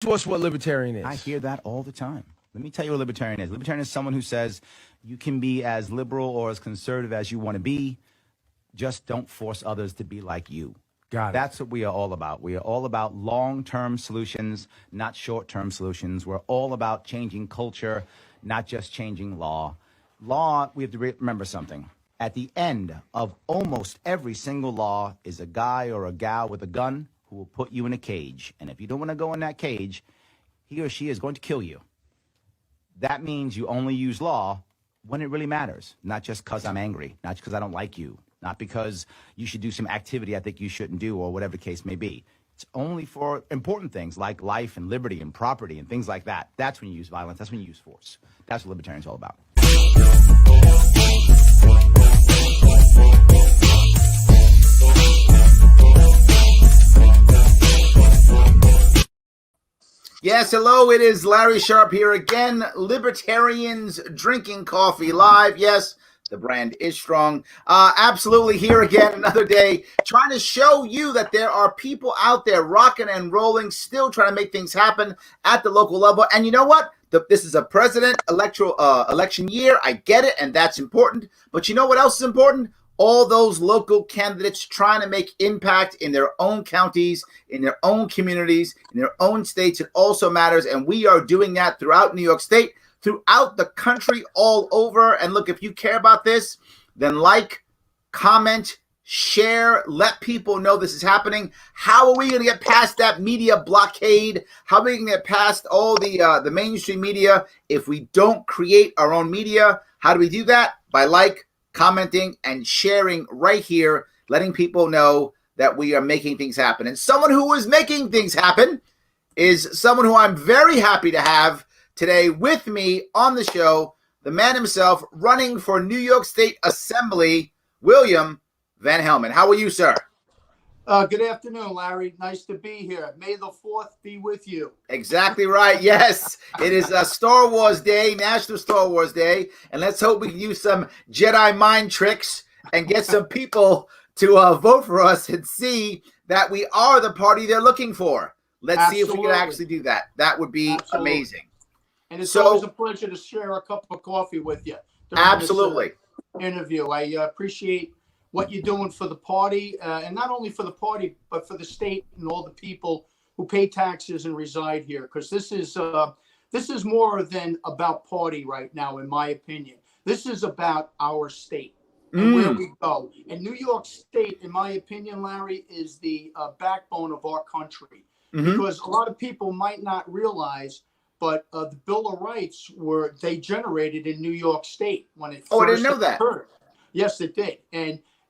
to us what libertarian is. I hear that all the time. Let me tell you what libertarian is. Libertarian is someone who says you can be as liberal or as conservative as you want to be. Just don't force others to be like you. Got it. That's what we are all about. We are all about long-term solutions, not short-term solutions. We're all about changing culture, not just changing law. Law, we have to remember something. At the end of almost every single law is a guy or a gal with a gun who will put you in a cage. And if you don't want to go in that cage, he or she is going to kill you. That means you only use law when it really matters, not just because I'm angry, not because I don't like you, not because you should do some activity I think you shouldn't do or whatever the case may be. It's only for important things like life and liberty and property and things like that. That's when you use violence. That's when you use force. That's what libertarians are all about. Yes, hello, it is Larry Sharpe here again. Libertarians Drinking Coffee Live. Yes, the brand is strong. Absolutely here again another day, trying to show you that there are people out there rocking and rolling, still trying to make things happen at the local level. And you know what? This is a president election year. I get it, and that's important. But you know what else is important? All those local candidates trying to make impact in their own counties, in their own communities, in their own states. It also matters, and we are doing that throughout New York State, throughout the country, all over. And look, if you care about this, then like, comment, share, let people know this is happening. How are we going to get past that media blockade? How are we going to get past all the mainstream media if we don't create our own media? How do we do that? By commenting and sharing right here, letting people know that we are making things happen. And someone who is making things happen is someone who I'm very happy to have today with me on the show, the man himself running for New York State Assembly, William Van Helmond. How are you, sir? Good afternoon, Larry. Nice to be here. May the 4th be with you. Exactly right. Yes, it is a Star Wars Day, National Star Wars Day, and let's hope we can use some Jedi mind tricks and get some people to vote for us and see that we are the party they're looking for. Let's see if we can actually do that. That would be amazing. And it's always a pleasure to share a cup of coffee with you. Absolutely. Interview. I appreciate what you're doing for the party, and not only for the party, but for the state and all the people who pay taxes and reside here. Because this is more than about party right now, in my opinion. This is about our state and where we go. And New York State, in my opinion, Larry, is the backbone of our country. Because a lot of people might not realize, but the Bill of Rights they generated in New York State when it first I didn't know that. occurred. Yes, it did.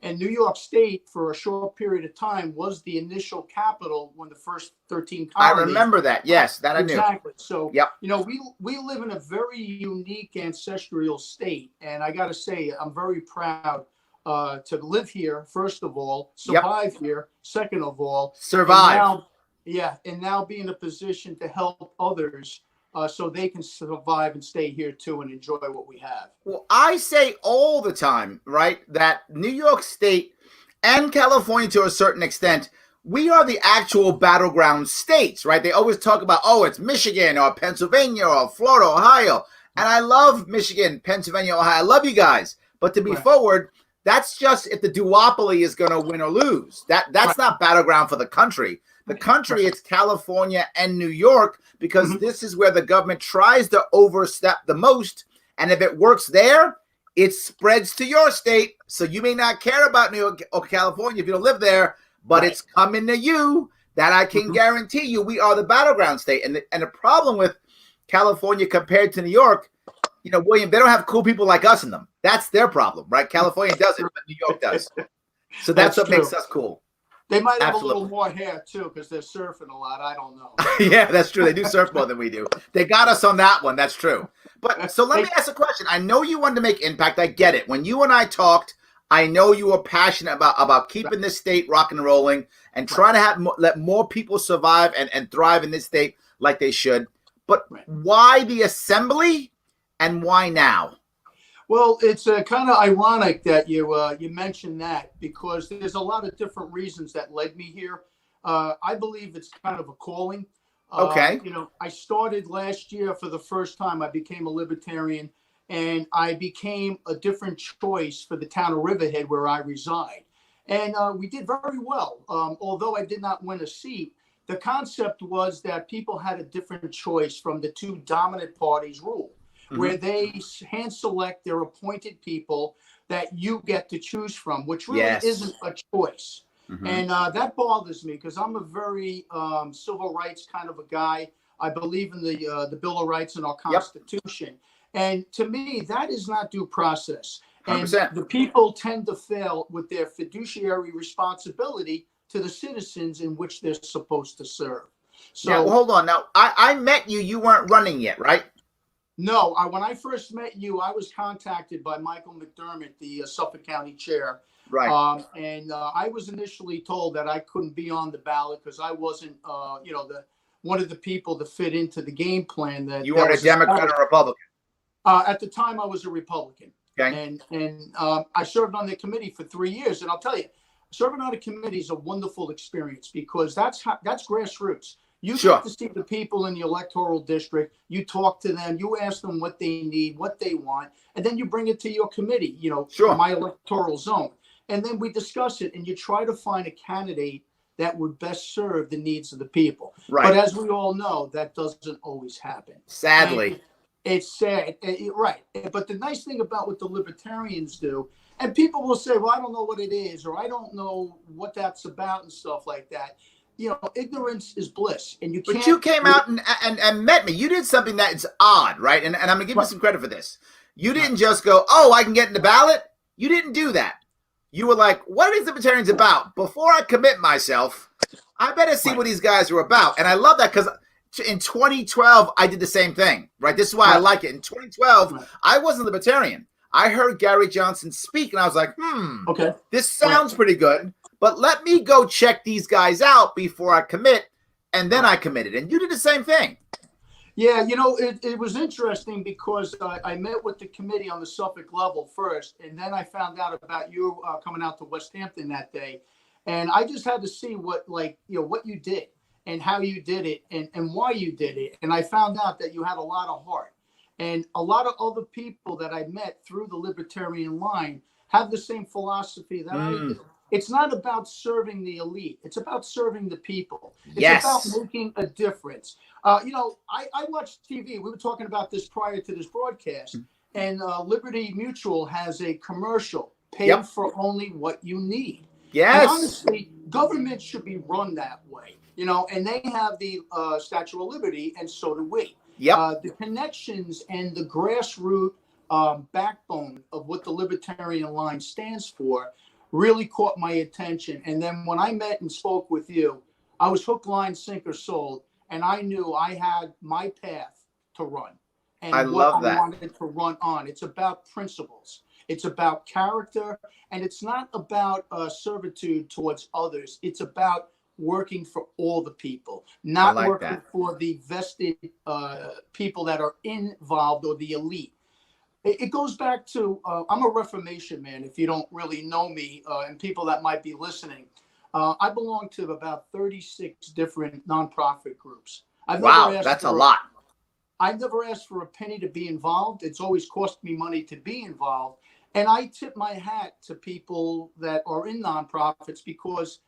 And New York State, for a short period of time, was the initial capital when the first 13 colonies. I remember that. Yes, that I knew. Exactly. So, yep. You know, we live in a very unique ancestral state. And I got to say, I'm very proud to live here, first of all, survive here, second of all. Survive. And now be in a position to help others so they can survive and stay here too and enjoy what we have. Well, I say all the time, right, that New York State and California, to a certain extent, we are the actual battleground states, right? They always talk about, it's Michigan or Pennsylvania or Florida, Ohio. And I love Michigan, Pennsylvania, Ohio. I love you guys. But to be forward, that's just if the duopoly is going to win or lose. That's not battleground for the country. The country, it's California and New York, because this is where the government tries to overstep the most. And if it works there, it spreads to your state. So you may not care about New York or California if you don't live there, but it's coming to you. That I can guarantee you. We are the battleground state. And the problem with California compared to New York, you know, William, they don't have cool people like us in them. That's their problem, right? California doesn't, but New York does. So that's what makes us cool. They might have a little more hair, too, because they're surfing a lot. I don't know. Yeah, that's true. They do surf more than we do. They got us on that one. That's true. But so let me ask a question. I know you wanted to make impact. I get it. When you and I talked, I know you were passionate about keeping this state rocking and rolling and trying to let more people survive and thrive in this state like they should. But why the assembly and why now? Well, it's kind of ironic that you mentioned that, because there's a lot of different reasons that led me here. I believe it's kind of a calling. Okay. I started last year for the first time. I became a libertarian, and I became a different choice for the town of Riverhead where I reside. And we did very well. Although I did not win a seat, the concept was that people had a different choice from the two dominant parties rule, where they hand select their appointed people that you get to choose from, which really isn't a choice. And that bothers me because I'm a very civil rights kind of a guy. I believe in the Bill of Rights and our Constitution. And to me, that is not due process. 100%. And the people tend to fail with their fiduciary responsibility to the citizens in which they're supposed to serve. So now, hold on. Now, I met you. You weren't running yet, right? No, when I first met you, I was contacted by Michael McDermott, the Suffolk County chair. Right. I was initially told that I couldn't be on the ballot because I wasn't, one of the people that fit into the game plan. That you weren't a Democrat or Republican. At the time, I was a Republican. Okay. And I served on the committee for 3 years, and I'll tell you, serving on a committee is a wonderful experience because that's grassroots. You get to see the people in the electoral district. You talk to them. You ask them what they need, what they want, and then you bring it to your committee. My electoral zone, and then we discuss it. And you try to find a candidate that would best serve the needs of the people. Right. But as we all know, that doesn't always happen. Sadly. And it's sad, right? But the nice thing about what the libertarians do, and people will say, "Well, I don't know what it is," or "I don't know what that's about," and stuff like that. Ignorance is bliss, and you can't. But you came out and met me. You did something that is odd, right? And I'm gonna give you some credit for this. You didn't just go, "Oh, I can get in the ballot." You didn't do that. You were like, "What are these libertarians about? Before I commit myself, I better see what these guys are about." And I love that because in 2012, I did the same thing, right? This is why I like it. In 2012, I wasn't libertarian. I heard Gary Johnson speak, and I was like, okay, this sounds pretty good. But let me go check these guys out before I commit. And then I committed. And you did the same thing. Yeah, it was interesting because I met with the committee on the Suffolk level first. And then I found out about you coming out to West Hampton that day. And I just had to see what you did and how you did it and why you did it. And I found out that you had a lot of heart. And a lot of other people that I met through the libertarian line have the same philosophy that I do. It's not about serving the elite. It's about serving the people. It's about making a difference. I watch TV. We were talking about this prior to this broadcast. And Liberty Mutual has a commercial, pay for only what you need. Yes. And honestly, government should be run that way. And they have the Statue of Liberty, and so do we. The connections and the grassroots backbone of what the libertarian line stands for really caught my attention. And then when I met and spoke with you, I was hook, line, sinker, sold, and I knew I had my path to run. And I wanted to run on. It's about principles. It's about character, and it's not about servitude towards others. It's about working for all the people, not working for the vested people that are involved or the elite. It goes back to, I'm a Reformation man, if you don't really know me, and people that might be listening. I belong to about 36 different nonprofit groups. That's a lot. I've never asked for a penny to be involved. It's always cost me money to be involved. And I tip my hat to people that are in nonprofits because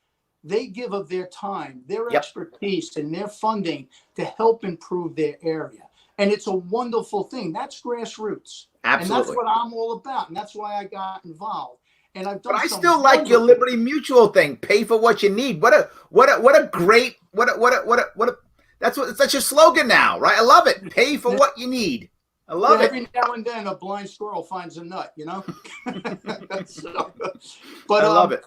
they give of their time, their expertise, and their funding to help improve their area. And it's a wonderful thing. That's grassroots. Absolutely. And that's what I'm all about. And that's why I got involved. And I've done. But I still like your Liberty Mutual thing. Pay for what you need. What a great that's your slogan now, right? I love it. Pay for what you need. I love it. Every now and then a blind squirrel finds a nut, But I love it.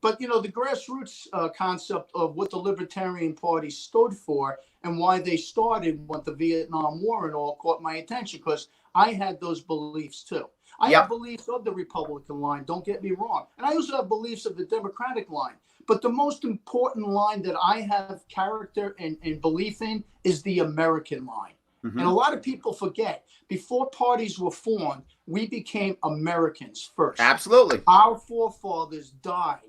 But, the grassroots concept of what the Libertarian Party stood for and why they started with the Vietnam War and all caught my attention because I had those beliefs too. I have beliefs of the Republican line, don't get me wrong. And I also have beliefs of the Democratic line. But the most important line that I have character and belief in is the American line. And a lot of people forget, before parties were formed, we became Americans first. Absolutely. Our forefathers died,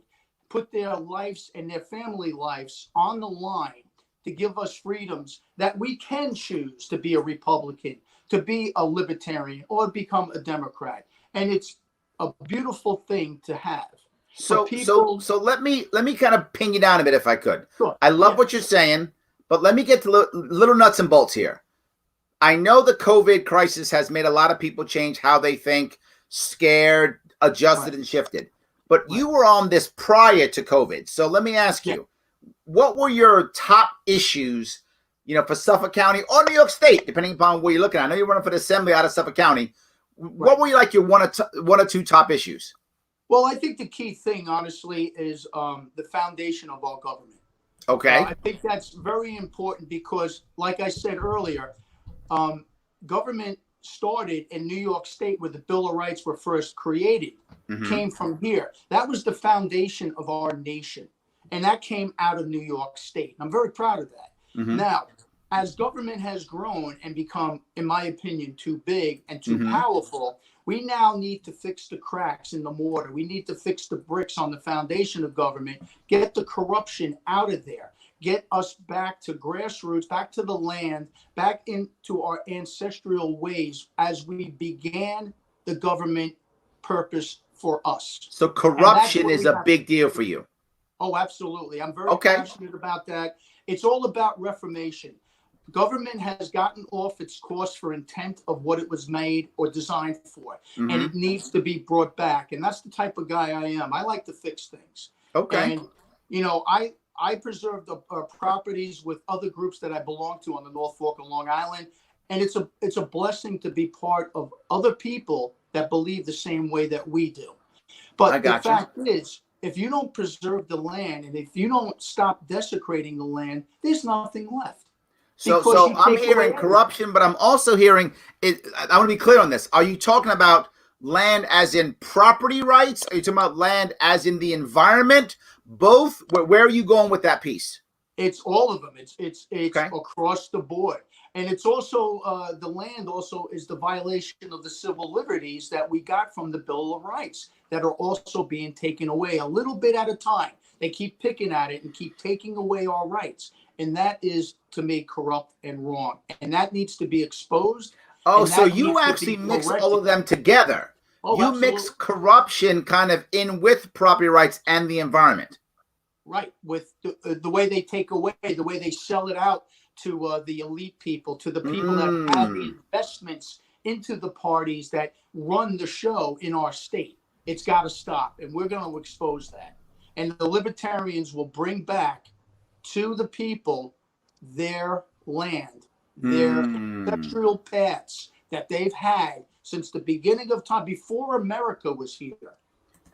put their lives and their family lives on the line to give us freedoms that we can choose to be a Republican, to be a Libertarian, or become a Democrat. And it's a beautiful thing to have. So let me kind of pin you down a bit if I could. Sure. I love what you're saying, but let me get to little nuts and bolts here. I know the COVID crisis has made a lot of people change how they think, scared, adjusted, and shifted. But you were on this prior to COVID. So let me ask you, what were your top issues, for Suffolk County or New York State, depending upon where you're looking at? I know you're running for the assembly out of Suffolk County. What were your one or two top issues? Well, I think the key thing, honestly, is the foundation of our government. Okay. I think that's very important because, like I said earlier, government started in New York State where the Bill of Rights were first created, came from here. That was the foundation of our nation. And that came out of New York State. I'm very proud of that. Now, as government has grown and become, in my opinion, too big and too powerful, we now need to fix the cracks in the mortar. We need to fix the bricks on the foundation of government, get the corruption out of there, get us back to grassroots, back to the land, back into our ancestral ways as we began the government purpose for us. So corruption is a big deal for you. Oh, absolutely. I'm very passionate about that. It's all about reformation. Government has gotten off its course for intent of what it was made or designed for, and it needs to be brought back. And that's the type of guy I am. I like to fix things. Okay. And, I preserve the properties with other groups that I belong to on the North Fork of Long Island. And it's a blessing to be part of other people that believe the same way that we do. But the fact is, if you don't preserve the land and if you don't stop desecrating the land, there's nothing left. So I'm hearing corruption, but I'm also hearing I want to be clear on this. Are you talking about land as in property rights? Are you talking about land as in the environment? Both? Where are you going with that piece? It's all of them. It's across the board. And it's also the land also is the violation of the civil liberties that we got from the Bill of Rights that are also being taken away a little bit at a time. They keep picking at it and keep taking away our rights. And that is, to me, corrupt and wrong. And that needs to be exposed. Oh, so you actually mix all of them together. Oh, you absolutely. mix corruption kind of in with property rights and the environment. Right. With the way they take away, the way they sell it out to the elite people, to the people that have the investments into the parties that run the show in our state. It's got to stop. And we're going to expose that. And the Libertarians will bring back to the people their land, their ancestral paths that they've had since the beginning of time, before America was here.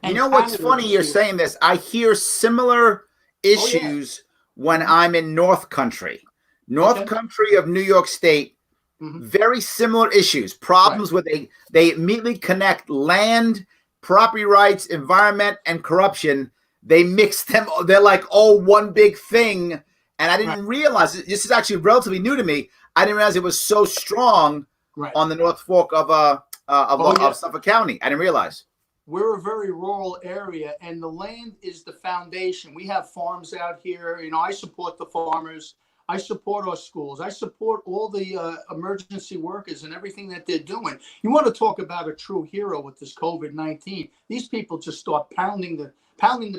And you know what's funny? You're saying this. I hear similar issues when I'm in North Country. North Country of New York State, very similar issues, problems where they immediately connect land, property rights, environment, and corruption. They mix them. They're like, one big thing. And I didn't realize it. This is actually relatively new to me. I didn't realize it was so strong on the North Fork of Suffolk County. I didn't realize. We're a very rural area, and the land is the foundation. We have farms out here. I support the farmers. I support our schools. I support all the emergency workers and everything that they're doing. You want to talk about a true hero with this COVID-19? These people just start pounding the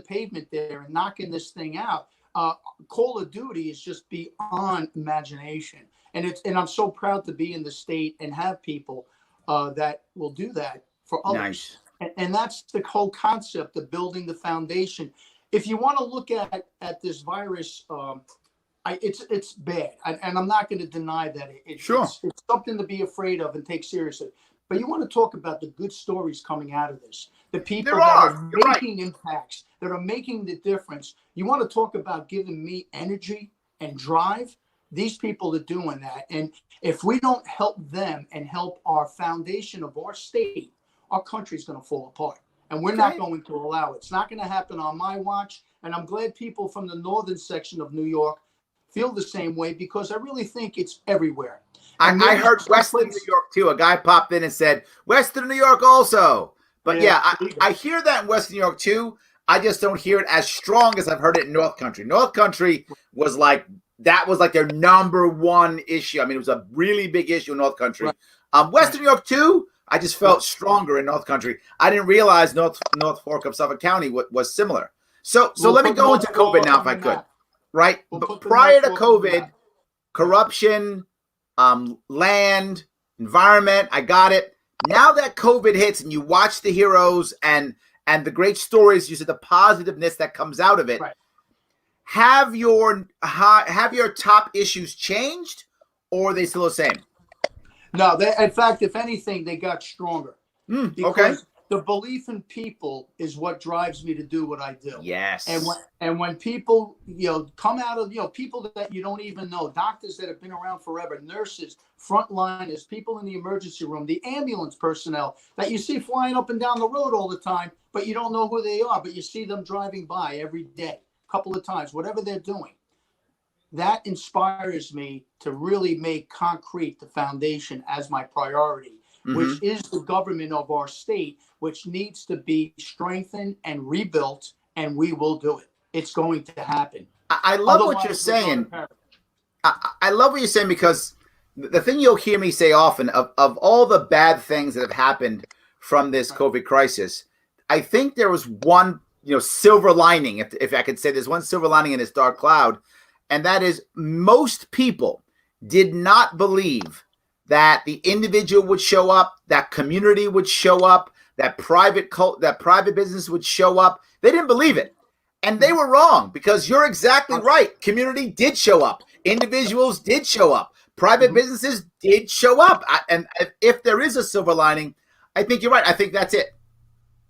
pavement there and knocking this thing out. Call of Duty is just beyond imagination, and I'm so proud to be in the state and have people that will do that for others. Nice. And that's the whole concept of building the foundation. If you want to look at this virus, it's bad, and I'm not going to deny that it's something to be afraid of and take seriously. But you want to talk about the good stories coming out of this, the people that are making impacts, that are making the difference. You want to talk about giving me energy and drive. These people are doing that. And if we don't help them and help our foundation of our state, our country's going to fall apart. And we're not going to allow it. It's not going to happen on my watch. And I'm glad people from the northern section of New York feel the same way, because I really think it's everywhere. I heard Western New York too. A guy popped in and said, Western New York also. But I hear that in Western New York too. I just don't hear it as strong as I've heard it in North Country. North Country was like that was like their number one issue. I mean, it was a really big issue in North Country. Western New York too. I just felt stronger in North Country. I didn't realize North Fork of Suffolk County was similar. So let me go into COVID now if I could. Right? But prior to COVID, corruption, land, environment, I got it. Now that COVID hits and you watch the heroes and the great stories, you see the positiveness that comes out of it. Right. Have your top issues changed, or are they still the same? No, in fact, if anything, they got stronger. Because the belief in people is what drives me to do what I do. Yes. And when people, come out of, people that you don't even know, doctors that have been around forever, nurses, frontliners, people in the emergency room, the ambulance personnel that you see flying up and down the road all the time, but you don't know who they are, but you see them driving by every day, a couple of times, whatever they're doing. That inspires me to really make concrete the foundation as my priority, which is the government of our state, which needs to be strengthened and rebuilt, and we will do it. It's going to happen. I love what you're saying. I love what you're saying, because the thing you'll hear me say often, of all the bad things that have happened from this COVID crisis, I think there was one, silver lining, if I could say there's one silver lining in this dark cloud, and that is most people did not believe that the individual would show up, that community would show up, that private business would show up. They didn't believe it. And they were wrong, because you're exactly right. Community did show up. Individuals did show up. Private businesses did show up. And if there is a silver lining, I think you're right. I think that's it.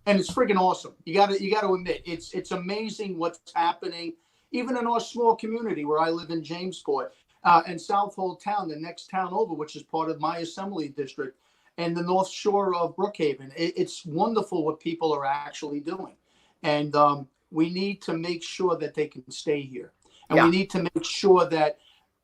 And it's freaking awesome. You got to admit, it's amazing what's happening, even in our small community where I live in Jamesport. And Southold Town, the next town over, which is part of my assembly district, and the North Shore of Brookhaven. It's wonderful what people are actually doing. And we need to make sure that they can stay here. And we need to make sure that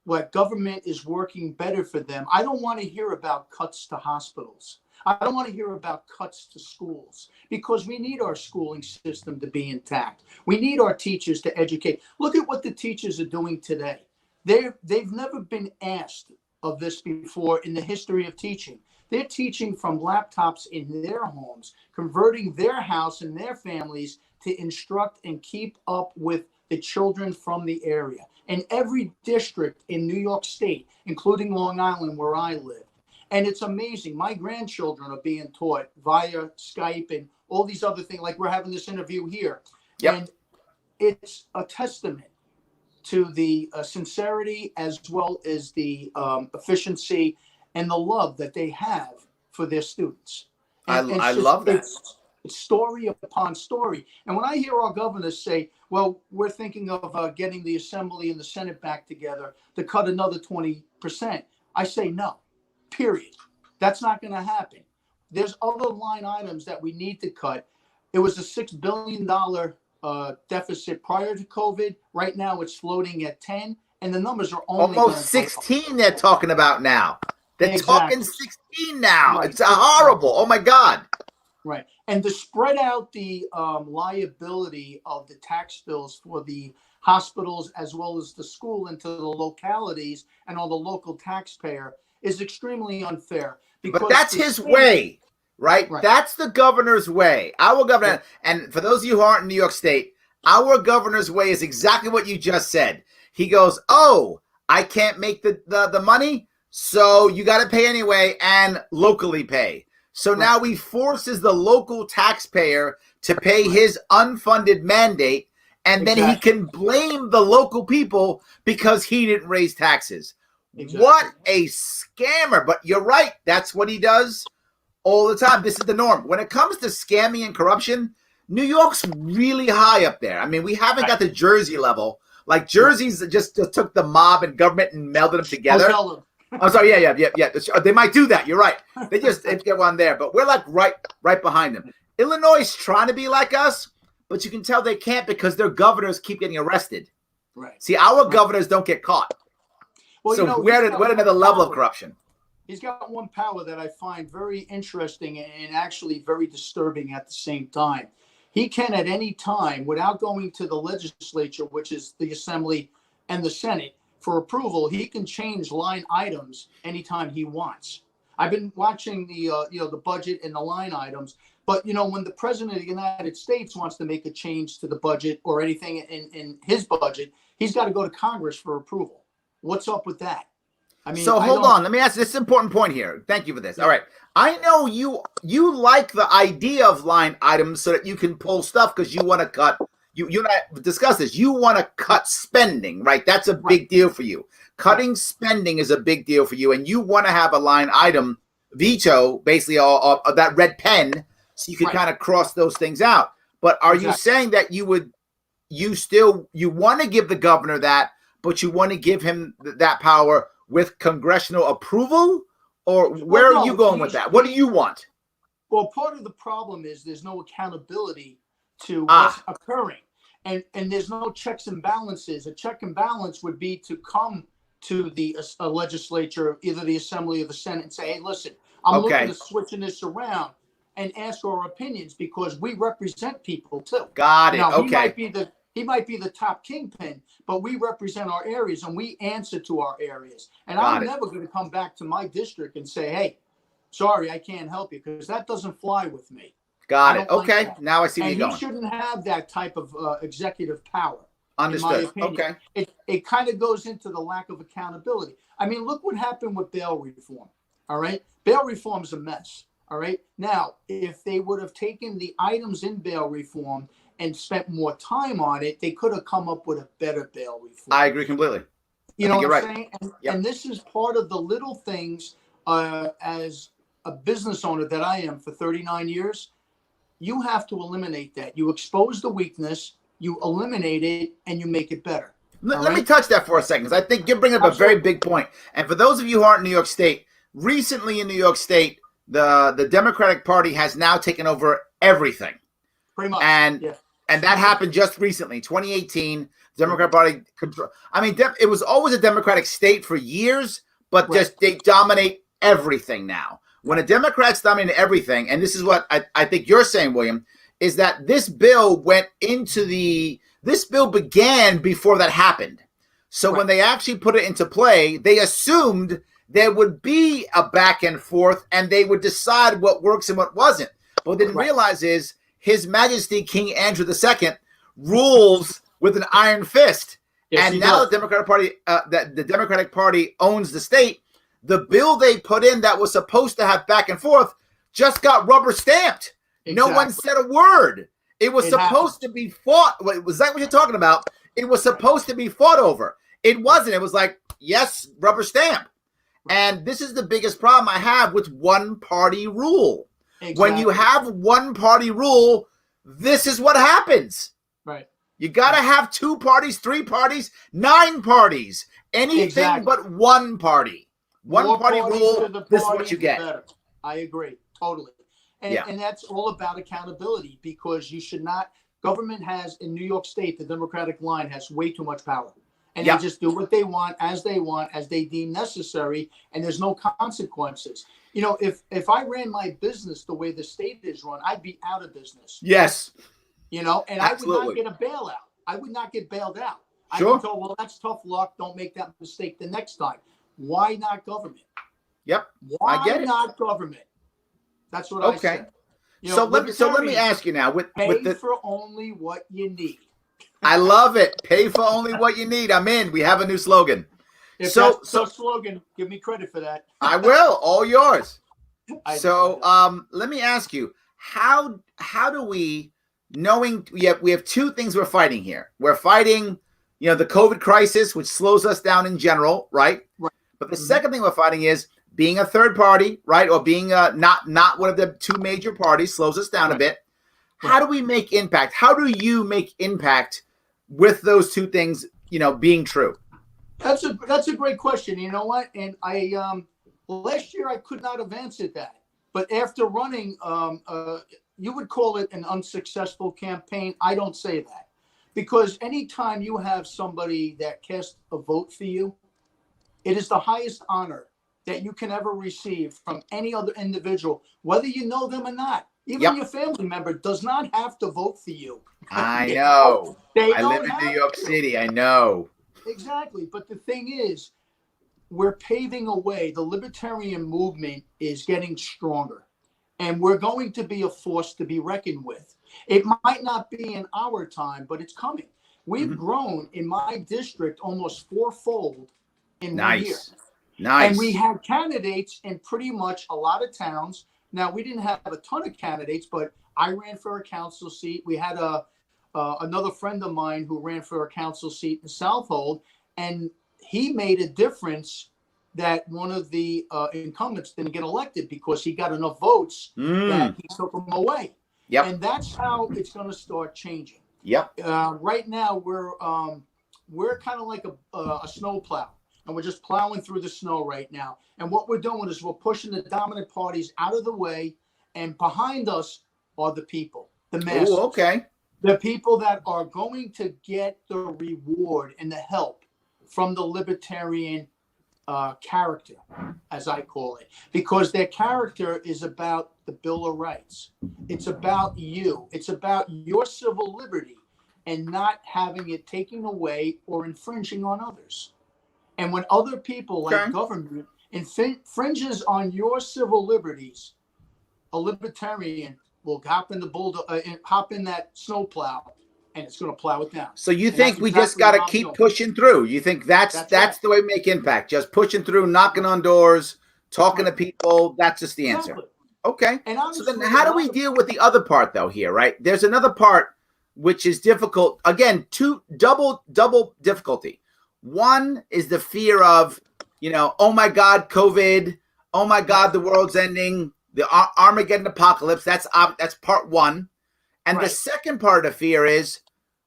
what government is working better for them. I don't want to hear about cuts to hospitals. I don't want to hear about cuts to schools, because we need our schooling system to be intact. We need our teachers to educate. Look at what the teachers are doing today. They've never been asked of this before in the history of teaching. They're teaching from laptops in their homes, converting their house and their families to instruct and keep up with the children from the area. And every district in New York State, including Long Island, where I live. And it's amazing. My grandchildren are being taught via Skype and all these other things, like we're having this interview here. Yep. And it's a testament to the sincerity as well as the efficiency and the love that they have for their students. And I love that. It's story upon story. And when I hear our governors say, well, we're thinking of getting the Assembly and the Senate back together to cut another 20%, I say no, period. That's not going to happen. There's other line items that we need to cut. It was a $6 billion deficit prior to COVID. Right now it's floating at 10, and the numbers are only almost 16 they're talking about now. They're talking 16 now. Right. It's horrible. Oh my God. Right. And to spread out the liability of the tax bills for the hospitals as well as the school into the localities and on the local taxpayer is extremely unfair. But that's his way, right? That's the governor's way. Our governor, and for those of you who aren't in New York State, our governor's way is exactly what you just said. He goes, oh, I can't make the money, so you got to pay anyway and locally pay. So now he forces the local taxpayer to pay his unfunded mandate, and then he can blame the local people because he didn't raise taxes. Exactly. What a scammer. But you're right. That's what he does all the time. This is the norm. When it comes to scamming and corruption, New York's really high up there. I mean, we haven't got the Jersey level. Like Jersey's just took the mob and government and melded them together. I'm sorry. Yeah. They might do that. You're right. They get one there, but we're like right behind them. Illinois is trying to be like us, but you can tell they can't because their governors keep getting arrested. Right. See, our governors don't get caught. Well, so we're at another level of corruption. He's got one power that I find very interesting and actually very disturbing at the same time. He can at any time, without going to the legislature, which is the Assembly and the Senate, for approval, he can change line items anytime he wants. I've been watching the budget and the line items, but when the president of the United States wants to make a change to the budget or anything in his budget, he's got to go to Congress for approval. What's up with that? I mean, so hold on. Let me ask this important point here. Thank you for this. All right. I know you like the idea of line items so that you can pull stuff because you want to cut. You and I discussed this. You want to cut spending, right? That's a big deal for you. Cutting spending is a big deal for you, and you want to have a line item veto, basically that red pen, so you can kind of cross those things out. But are you saying that you want to give the governor that, but you want to give him that power with congressional approval, or where are you going with that? What do you want? Well, part of the problem is there's no accountability to what's occurring, and there's no checks and balances. A check and balance would be to come to the legislature, either the Assembly or the Senate, and say, hey, listen, I'm looking at switching this around, and ask our opinions because we represent people too. Got it. Now, okay. He might be the top kingpin, but we represent our areas and we answer to our areas. And I'm never going to come back to my district and say, hey, sorry, I can't help you, because that doesn't fly with me. Got it. Okay. Now I see where you're going. And he shouldn't have that type of executive power. Understood. In my opinion. Okay. It kind of goes into the lack of accountability. I mean, look what happened with bail reform. All right. Bail reform is a mess. All right. Now, if they would have taken the items in bail reform and spent more time on it, they could have come up with a better bail reform. I agree completely. You know what I'm saying? And this is part of the little things. As a business owner that I am for 39 years, you have to eliminate that. You expose the weakness, you eliminate it, and you make it better. Let me touch that for a second, because I think you're bringing up a very big point. And for those of you who aren't in New York State, recently in New York State, the Democratic Party has now taken over everything. Pretty much. And that happened just recently, 2018. Democratic Party control. I mean, it was always a Democratic state for years, but just they dominate everything now. When a Democrats dominate everything, and this is what I think you're saying, William, is that this bill began before that happened. So when they actually put it into play, they assumed there would be a back and forth, and they would decide what works and what wasn't. But what they didn't realize is His Majesty King Andrew II rules with an iron fist. Yes, and now the Democratic Party owns the state. The bill they put in that was supposed to have back and forth just got rubber stamped. Exactly. No one said a word. It was supposed to be fought. Was that what you're talking about? It was supposed to be fought over. It wasn't. It was like, yes, rubber stamp. And this is the biggest problem I have with one-party rule. Exactly. When you have one-party rule, this is what happens. Right. You got to have 2 parties, 3 parties, 9 parties. Anything but one party. One-party rule, this is what you get. Better. I agree. Totally. And that's all about accountability, because you should not – government has – in New York State, the Democratic line has way too much power. And they just do what they want, as they deem necessary, and there's no consequences. You know, if I ran my business the way the state is run, I'd be out of business. Yes. You know, and absolutely. I would not get a bailout. I would not get bailed out. I'd be told, well, that's tough luck. Don't make that mistake the next time. Why not government? Yep. Why not government? That's what I said. You know, so let me ask you now. Pay for only what you need. I love it. Pay for only what you need. I'm in. We have a new slogan. If that's the slogan, give me credit for that. I will. All yours. Let me ask you, how do we, knowing we have 2 things we're fighting here. We're fighting, the COVID crisis, which slows us down in general, right? Right. But the second thing we're fighting is being a third party, right? Or being not one of the 2 major parties slows us down a bit. Right. How do we make impact? How do you make impact with those 2 things, being true? That's a great question. You know what? And I last year I could not have answered that. But after running, you would call it an unsuccessful campaign. I don't say that, because anytime you have somebody that casts a vote for you, it is the highest honor that you can ever receive from any other individual, whether you know them or not. Even your family member does not have to vote for you. I know. I live in New York City. I know. Exactly. But the thing is, we're paving a way. The libertarian movement is getting stronger, and we're going to be a force to be reckoned with. It might not be in our time, but it's coming. We've grown in my district almost fourfold in 1 year. And we had candidates in pretty much a lot of towns. Now, we didn't have a ton of candidates, but I ran for a council seat. We had another friend of mine who ran for a council seat in Southold, and he made a difference that one of the incumbents didn't get elected because he got enough votes that he took them away. Yep. And that's how it's going to start changing. Yep. Right now, we're kind of like a snow plow, and we're just plowing through the snow right now. And what we're doing is we're pushing the dominant parties out of the way, and behind us are the people, the masses. Oh, okay. The people that are going to get the reward and the help from the libertarian character, as I call it, because their character is about the Bill of Rights. It's about you. It's about your civil liberty and not having it taken away or infringing on others. And when other people like government infringes on your civil liberties, a libertarian will hop in that snowplow, and it's going to plow it down. So you think we just got to keep pushing through? You think that's the way we make impact? Just pushing through, knocking on doors, talking to people. That's just the answer. Okay. And so then how do we deal with the other part though here, right? There's another part which is difficult. Again, double difficulty. One is the fear of, oh my God, COVID. Oh my God, the world's ending. The Armageddon apocalypse. That's part one. And the second part of fear is,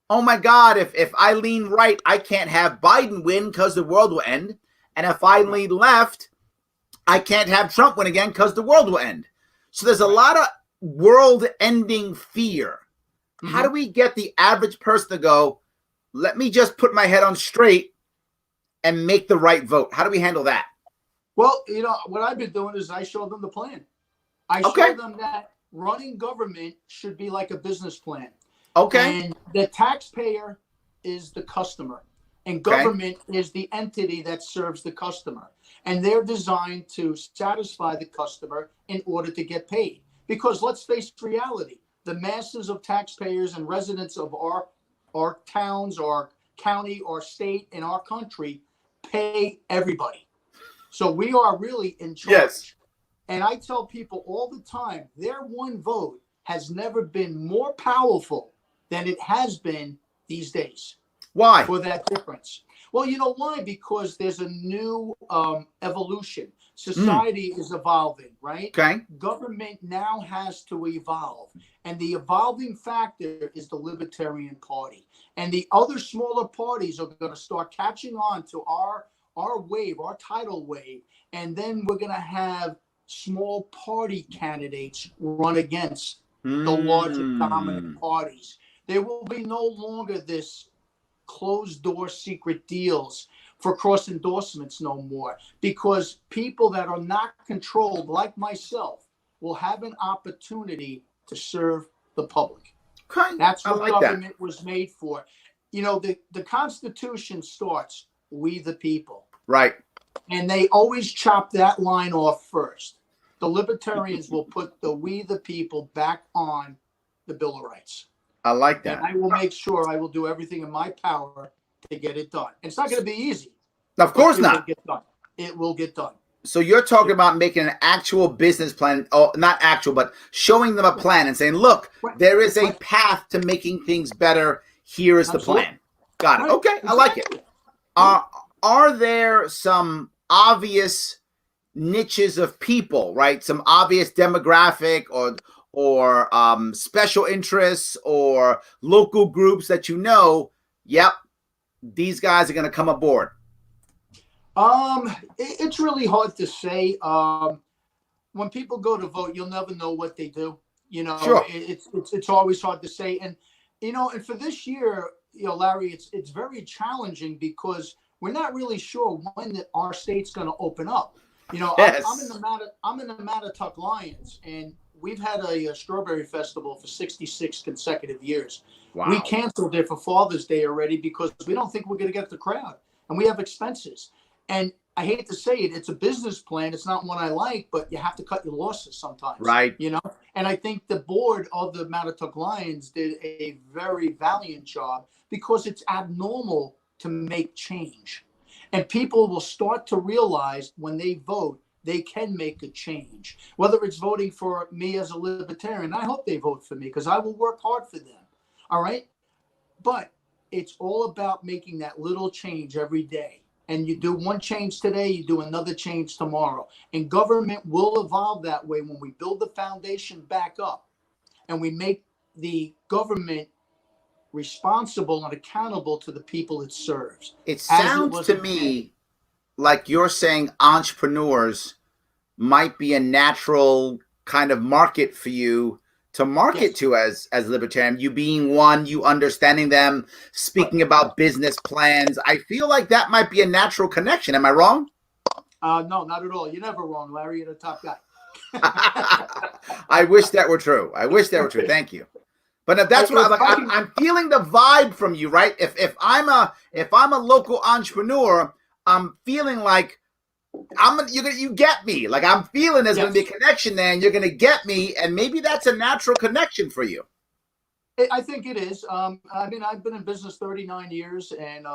oh my God, if I lean right, I can't have Biden win because the world will end. And if I lean left, I can't have Trump win again because the world will end. So there's a lot of world-ending fear. How do we get the average person to go, let me just put my head on straight and make the right vote? How do we handle that? Well, what I've been doing is I show them the plan. I show them that running government should be like a business plan. Okay. And the taxpayer is the customer, and government is the entity that serves the customer. And they're designed to satisfy the customer in order to get paid. Because let's face reality, the masses of taxpayers and residents of our towns, our county, our state, and our country pay everybody. So we are really in charge. Yes. And I tell people all the time, their one vote has never been more powerful than it has been these days. Why? For that difference. Well, you know why? Because there's a new evolution. Society is evolving, right? Okay. Government now has to evolve. And the evolving factor is the Libertarian Party. And the other smaller parties are going to start catching on to our wave, our tidal wave. And then we're going to have small party candidates run against the larger dominant parties. There will be no longer this closed door secret deals for cross endorsements no more, because people that are not controlled, like myself, will have an opportunity to serve the public. That's what government was made for. The Constitution starts, we the people. Right. And they always chop that line off first. The libertarians will put the we the people back on the Bill of Rights. I like that. And I will make sure I will do everything in my power to get it done. It's not going to be easy. Of course not. It will get done. So you're talking about making an actual business plan, not actual, but showing them a plan and saying, look, there is a path to making things better. Here is the plan. Got it. Okay. I like it. Are there some obvious niches of people, right? Some obvious demographic or special interests or local groups that yep, these guys are going to come aboard? It's really hard to say. When people go to vote, you'll never know what they do. Sure. It's always hard to say. And, and for this year, Larry, it's very challenging because we're not really sure when our state's going to open up. Yes. I'm in the Mattatuck Lions, and we've had a strawberry festival for 66 consecutive years. Wow. We canceled it for Father's Day already because we don't think we're going to get the crowd. and we have expenses. And I hate to say it, it's a business plan. It's not one I like, but you have to cut your losses sometimes. Right. You know, and I think the board of the Mattatuck Lions did a very valiant job, because it's abnormal to make change. And people will start to realize when they vote, they can make a change. Whether it's voting for me as a libertarian, I hope they vote for me, because I will work hard for them. All right. But it's all about making that little change every day. And you do one change today, you do another change tomorrow. And government will evolve that way when we build the foundation back up and we make the government responsible and accountable to the people it serves. It sounds to me like you're saying entrepreneurs might be a natural kind of market for you to market to as libertarian. You being one, you understanding them, speaking about business plans. I feel like that might be a natural connection. Am I wrong? No, not at all. You're never wrong, Larry. You're the top guy. I wish that were true. I wish that were true. Thank you. But that's what I'm feeling the vibe from you, right? If I'm a local entrepreneur, I'm feeling like you get me. Like I'm feeling there's going to be a connection there, and you're going to get me, and maybe that's a natural connection for you. I think it is. I mean, I've been in business 39 years, and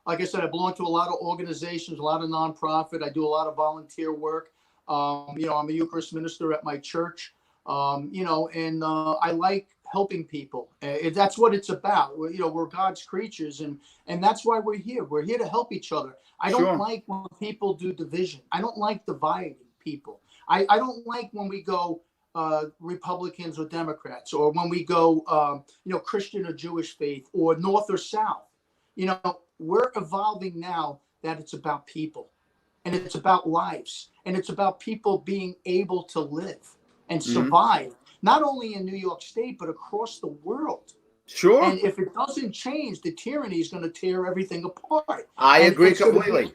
like I said, I belong to a lot of organizations, a lot of nonprofit. I do a lot of volunteer work. You know, I'm a Eucharist minister at my church. You know, and I like helping people. That's what it's about. You know, we're God's creatures, and that's why we're here. We're here to help each other. I don't like when people do division. I don't like dividing people. I don't like when we go Republicans or Democrats, or when we go, you know, Christian or Jewish faith, or North or South. You know, we're evolving now that it's about people, and it's about lives, and it's about people being able to live and survive, not only in New York State, but across the world. Sure. And if it doesn't change, the tyranny is going to tear everything apart. I agree completely.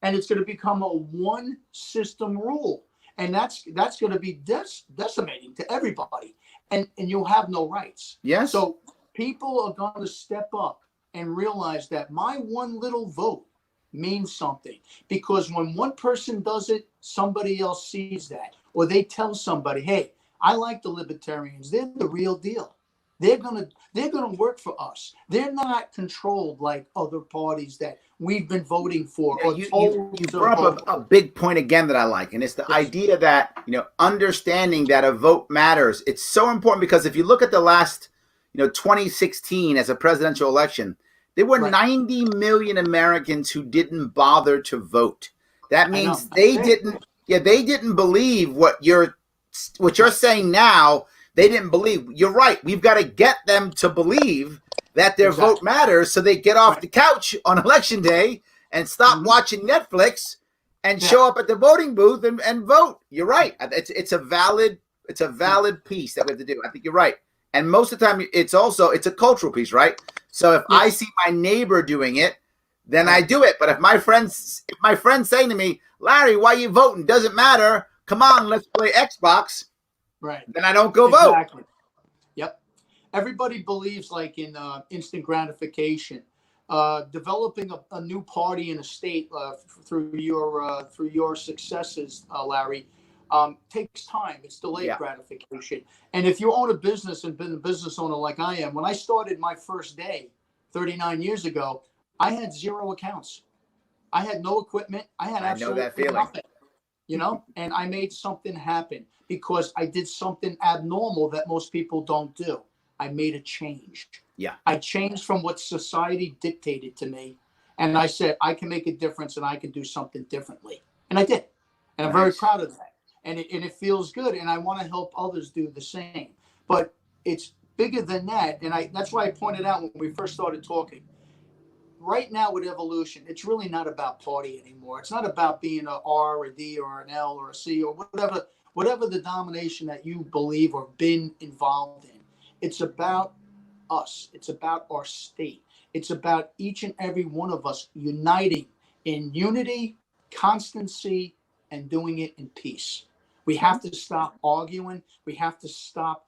And it's going to become a one system rule. And that's going to be decimating to everybody. And you'll have no rights. Yes. So people are going to step up and realize that my one little vote means something. Because when one person does it, somebody else sees that. Or they tell somebody, hey, I like the Libertarians. They're the real deal. They're gonna work for us. They're not controlled like other parties that we've been voting for. Yeah, you brought up a big point again that I like, and it's the idea that, you know, understanding that a vote matters. It's so important, because if you look at the last, you know, 2016 as a presidential election, there were 90 million Americans who didn't bother to vote. That means they didn't believe what you're saying now. They didn't believe. You're right. We've got to get them to believe that their vote matters, so they get off the couch on election day and stop watching Netflix and show up at the voting booth and vote. You're right. It's a valid piece that we have to do. I think you're right. And most of the time, it's a cultural piece, right? So if I see my neighbor doing it, then I do it. But if my friend's saying to me, Larry, why are you voting? Doesn't matter. Come on, let's play Xbox. Right. Then I don't go vote. Yep. Everybody believes like in instant gratification. Developing a new party in a state through your successes, Larry, takes time. It's delayed gratification. And if you own a business and been a business owner like I am, when I started my first day 39 years ago, I had 0 accounts. I had no equipment. I had absolutely nothing. You know, and I made something happen because I did something abnormal that most people don't do. I made a change. Yeah. I changed from what society dictated to me. And I said, I can make a difference and I can do something differently. And I did. And I'm very proud of that. And it feels good. And I want to help others do the same. But it's bigger than that. And that's why I pointed out when we first started talking. Right now with evolution, it's really not about party anymore. It's not about being a R or a D or an L or a C or whatever the domination that you believe or been involved in. It's about us. It's about our state. It's about each and every one of us uniting in unity, constancy, and doing it in peace. We have to stop arguing. We have to stop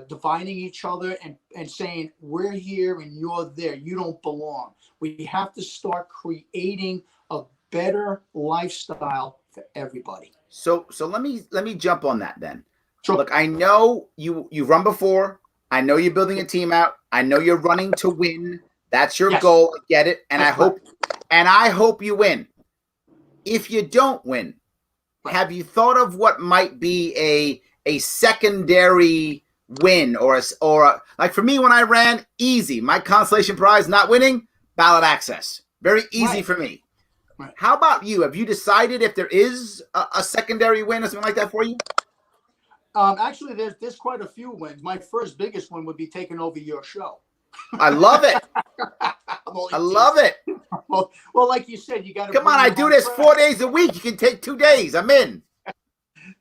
dividing each other and saying, we're here and you're there. You don't belong. We have to start creating a better lifestyle for everybody. So let me jump on that then. Sure. Look, I know you've run before. I know you're building a team out. I know you're running to win. That's your goal. I get it. And I hope you win. If you don't win, have you thought of what might be a secondary win or like for me when I ran, easy. My consolation prize not winning, ballot access. Very easy for me. Right. How about you? Have you decided if there is a secondary win or something like that for you? Actually, there's quite a few wins. My first biggest one would be taking over your show. I love it. I love it. Well, like you said, you got to come on. I do this 4 days a week. You can take 2 days. I'm in.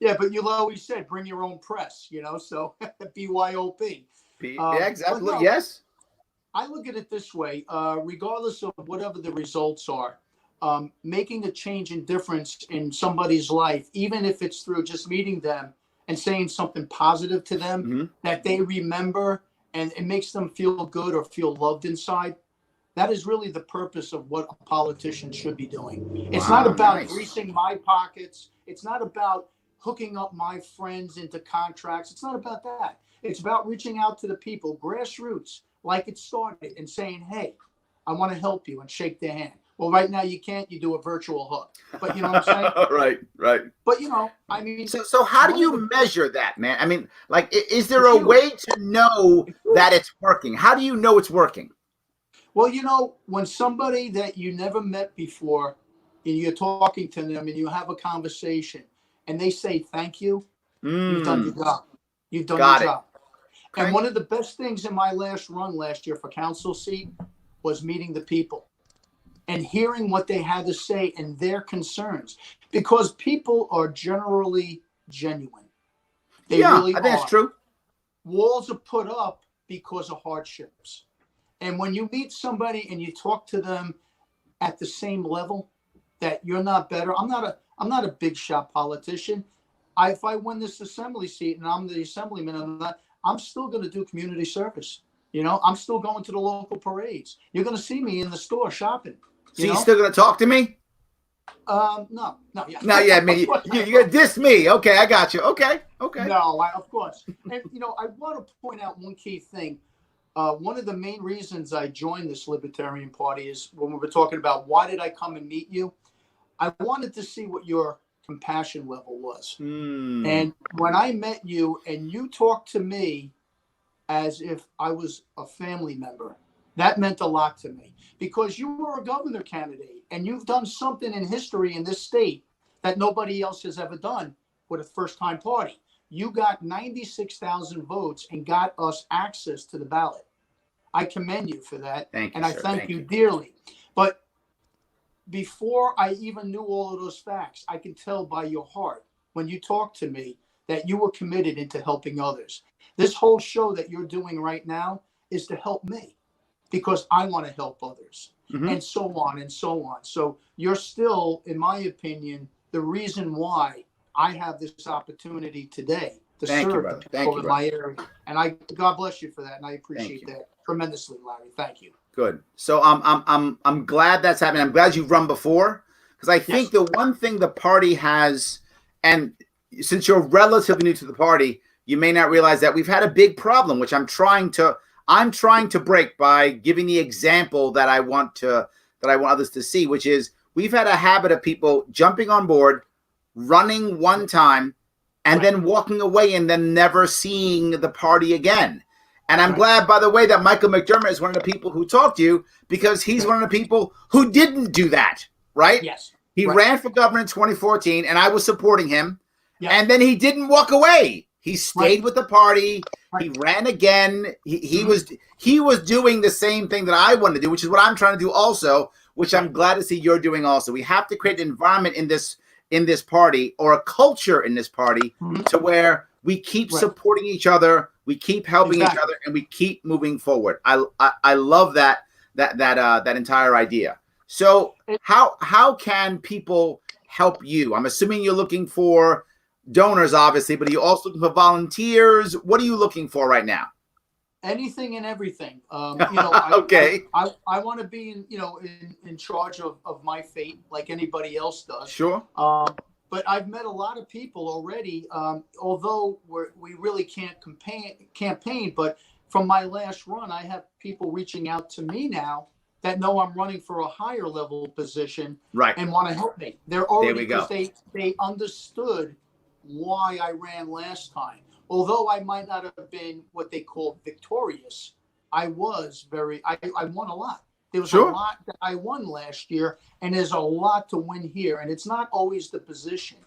Yeah, but you always said bring your own press. So BYOP. Yeah, exactly. No, yes. I look at it this way: regardless of whatever the results are, making a change and difference in somebody's life, even if it's through just meeting them and saying something positive to them that they remember and it makes them feel good or feel loved inside. That is really the purpose of what a politician should be doing. It's not about greasing my pockets. It's not about hooking up my friends into contracts. It's not about that. It's about reaching out to the people, grassroots, like it started, and saying, hey, I want to help you, and shake their hand. Well, right now you can't. You do a virtual hug. But you know what I'm saying? Right. But, I mean. So how do you measure that, man? I mean, like, is there a way to know that it's working? How do you know it's working? Well, when somebody that you never met before, and you're talking to them and you have a conversation, and they say thank you, you've done your job. You've done your job. Okay. And one of the best things in my last run last year for council seat was meeting the people and hearing what they had to say and their concerns, because people are generally genuine. They really are. I think that's true. Walls are put up because of hardships. And when you meet somebody and you talk to them at the same level, that you're not better. I'm not a big shot politician. If I win this assembly seat and I'm the assemblyman, I'm still going to do community service. I'm still going to the local parades. You're going to see me in the store shopping. So you're still going to talk to me? No. Yeah. No, yeah. I mean, you're going to diss me. Okay, I got you. Okay. No, of course. And, I want to point out one key thing. One of the main reasons I joined this Libertarian Party is when we were talking about why did I come and meet you? I wanted to see what your compassion level was. And when I met you and you talked to me as if I was a family member, that meant a lot to me, because you were a governor candidate and you've done something in history in this state that nobody else has ever done with a first-time party. You got 96,000 votes and got us access to the ballot. I commend you for that. Thank you, and I thank you dearly. But before I even knew all of those facts, I can tell by your heart when you talk to me that you were committed into helping others. This whole show that you're doing right now is to help me because I want to help others, and so on and so on. So you're still, in my opinion, the reason why I have this opportunity today to serve the people in my area. And God bless you for that. And I appreciate that tremendously, Larry. Thank you. Good. So I'm glad that's happening. I'm glad you've run before, because I think the one thing the party has, and since you're relatively new to the party, you may not realize that we've had a big problem, which I'm trying to break by giving the example that I want others to see, which is we've had a habit of people jumping on board, running one time, and then walking away and then never seeing the party again. And I'm glad, by the way, that Michael McDermott is one of the people who talked to you, because he's one of the people who didn't do that, right? Yes. He ran for governor in 2014, and I was supporting him. Yeah. And then he didn't walk away. He stayed with the party. He ran again. He was doing the same thing that I wanted to do, which is what I'm trying to do also, which I'm glad to see you're doing also. We have to create an environment in this party, or a culture in this party, to where we keep supporting each other, we keep helping each other, and we keep moving forward. I love that entire idea. So how can people help you? I'm assuming you're looking for donors, obviously, but are you also looking for volunteers? What are you looking for right now? Anything and everything. Okay. I want to be in charge of my fate like anybody else does. Sure. But I've met a lot of people already. Although we really can't campaign, but from my last run, I have people reaching out to me now that know I'm running for a higher level position, right, and want to help me. They're already, because they understood why I ran last time. Although I might not have been what they call victorious, I was I won a lot. There was a lot that I won last year, and there's a lot to win here. And it's not always the position.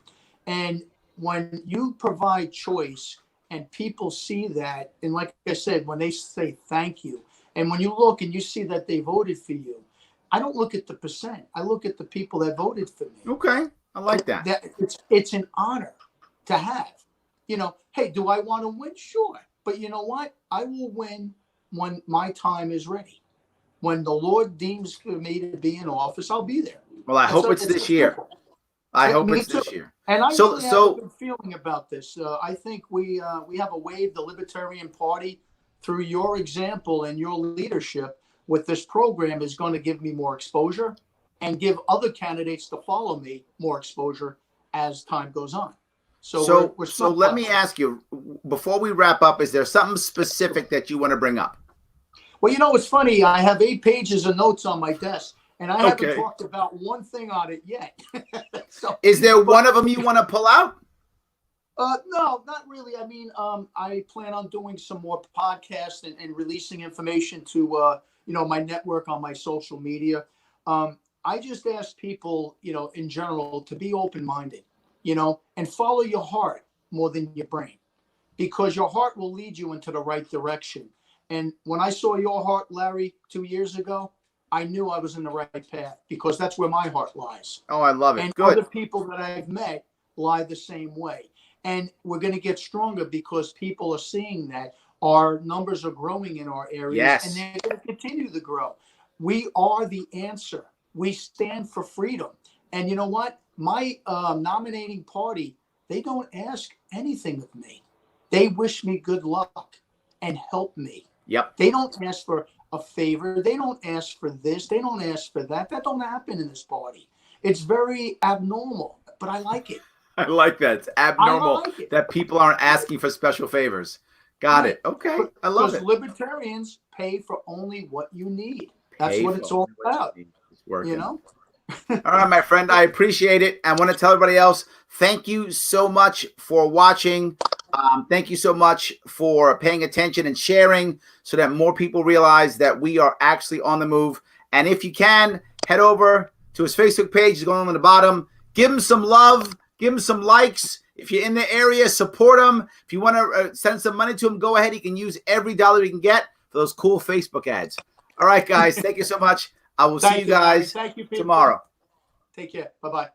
And when you provide choice and people see that, and like I said, when they say thank you, and when you look and you see that they voted for you, I don't look at the percent. I look at the people that voted for me. Okay. I like that. It's an honor to have. Hey, do I want to win? Sure. But you know what? I will win when my time is ready. When the Lord deems for me to be in office, I'll be there. Well, I hope it's this year. I hope it's this year. And I really have a good feeling about this. I think we have a wave, the Libertarian Party, through your example and your leadership with this program, is going to give me more exposure and give other candidates to follow me more exposure as time goes on. So let me ask you, before we wrap up, is there something specific that you want to bring up? Well, it's funny. I have 8 pages of notes on my desk, and I haven't talked about one thing on it yet. Is there one of them you want to pull out? No, not really. I mean, I plan on doing some more podcasts and releasing information to, my network on my social media. I just ask people, in general, to be open-minded, and follow your heart more than your brain, because your heart will lead you into the right direction. And when I saw your heart, Larry, 2 years ago, I knew I was in the right path, because that's where my heart lies. Oh, I love it. And good. Other people that I've met lie the same way. And we're going to get stronger because people are seeing that our numbers are growing in our areas. Yes. And they're going to continue to grow. We are the answer. We stand for freedom. And you know what? My nominating party, they don't ask anything of me. They wish me good luck and help me. Yep. They don't ask for a favor. They don't ask for this. They don't ask for that. That don't happen in this party. It's very abnormal, but I like it. I like that. It's abnormal that people aren't asking for special favors. Got it. Okay. I love it. Libertarians pay for only what you need. That's what it's all about. All right, my friend. I appreciate it. I want to tell everybody else, thank you so much for watching. Thank you so much for paying attention and sharing so that more people realize that we are actually on the move. And if you can, head over to his Facebook page. It's going on the bottom. Give him some love. Give him some likes. If you're in the area, support him. If you want to send some money to him, go ahead. He can use every dollar he can get for those cool Facebook ads. All right, guys. Thank you so much. I will see you guys tomorrow. Take care. Bye-bye.